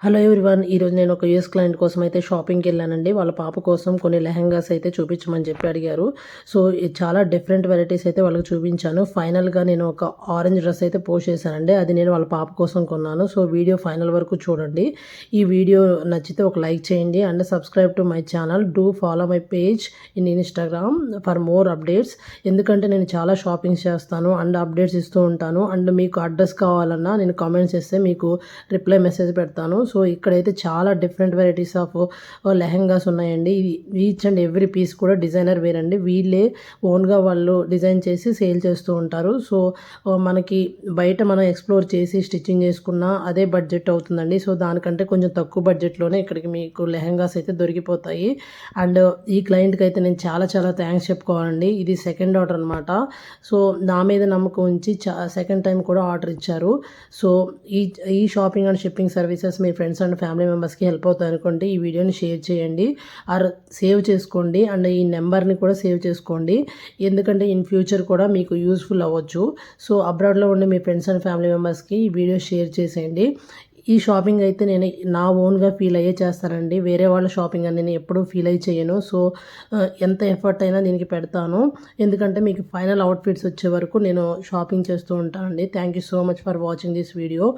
Hello everyone. ఈరోజు నేను ఒక యూఎస్ క్లయింట్ కోసం అయితే షాపింగ్కి వెళ్ళానండి. వాళ్ళ పాప కోసం కొన్ని లెహెంగాస్ అయితే చూపించమని చెప్పి అడిగారు. సో చాలా డిఫరెంట్ వెరైటీస్ అయితే వాళ్ళకి చూపించాను. ఫైనల్గా నేను ఒక ఆరెంజ్ డ్రెస్ అయితే పోస్ట్ చేశానండి. అది నేను వాళ్ళ పాప కోసం కొన్నాను. సో వీడియో ఫైనల్ వరకు చూడండి. ఈ వీడియో నచ్చితే ఒక లైక్ చేయండి and subscribe to my channel. Do follow my page in Instagram for more updates. ఎందుకంటే నేను చాలా షాపింగ్స్ చేస్తాను అండ్ అప్డేట్స్ ఇస్తూ ఉంటాను. అండ్ మీకు అడ్రస్ కావాలన్నా నేను కామెంట్స్ చేస్తే మీకు రిప్లై మెసేజ్ పెడతాను. సో ఇక్కడైతే చాలా డిఫరెంట్ వెరైటీస్ ఆఫ్ లెహెంగాస్ ఉన్నాయండి. ఈచ్ అండ్ ఎవ్రీ పీస్ కూడా డిజైనర్ వేర్ అండి. వీళ్ళే ఓన్గా వాళ్ళు డిజైన్ చేసి సేల్ చేస్తూ ఉంటారు. సో మనకి బయట మనం ఎక్స్ప్లోర్ చేసి స్టిచ్చింగ్ చేసుకున్నా అదే బడ్జెట్ అవుతుందండి. సో దానికంటే కొంచెం తక్కువ బడ్జెట్లోనే ఇక్కడికి మీకు లెహెంగాస్ అయితే దొరికిపోతాయి. అండ్ ఈ క్లయింట్కి అయితే నేను చాలా చాలా థ్యాంక్స్ చెప్పుకోవాలండి. ఇది సెకండ్ ఆర్డర్ అనమాట. సో నా మీద నమ్మకం ఉంచి సెకండ్ టైం కూడా ఆర్డర్ ఇచ్చారు. సో ఈ ఈ shopping and shipping services me friends and family మెంబర్స్కి హెల్ప్ అవుతాయి అనుకుంటే ఈ వీడియోని షేర్ చేయండి ఆర్ సేవ్ చేసుకోండి అండ్ ఈ నెంబర్ని కూడా సేవ్ చేసుకోండి. ఎందుకంటే ఇన్ ఫ్యూచర్ కూడా మీకు యూస్ఫుల్ అవ్వచ్చు. సో అబ్రాడ్లో ఉండే మీ ఫ్రెండ్స్ అండ్ ఫ్యామిలీ మెంబర్స్కి ఈ వీడియో షేర్ చేసేయండి. ఈ షాపింగ్ అయితే నేను నా ఓన్గా ఫీల్ అయ్యే చేస్తానండి. వేరే వాళ్ళ షాపింగ్ అని నేను ఎప్పుడూ ఫీల్ అయ్యి చేయను. సో ఎంత ఎఫర్ట్ అయినా దీనికి పెడతాను. ఎందుకంటే మీకు ఫైనల్ అవుట్ఫిట్స్ వచ్చే వరకు నేను షాపింగ్ చేస్తూ ఉంటానండి. Thank you so much for watching this video.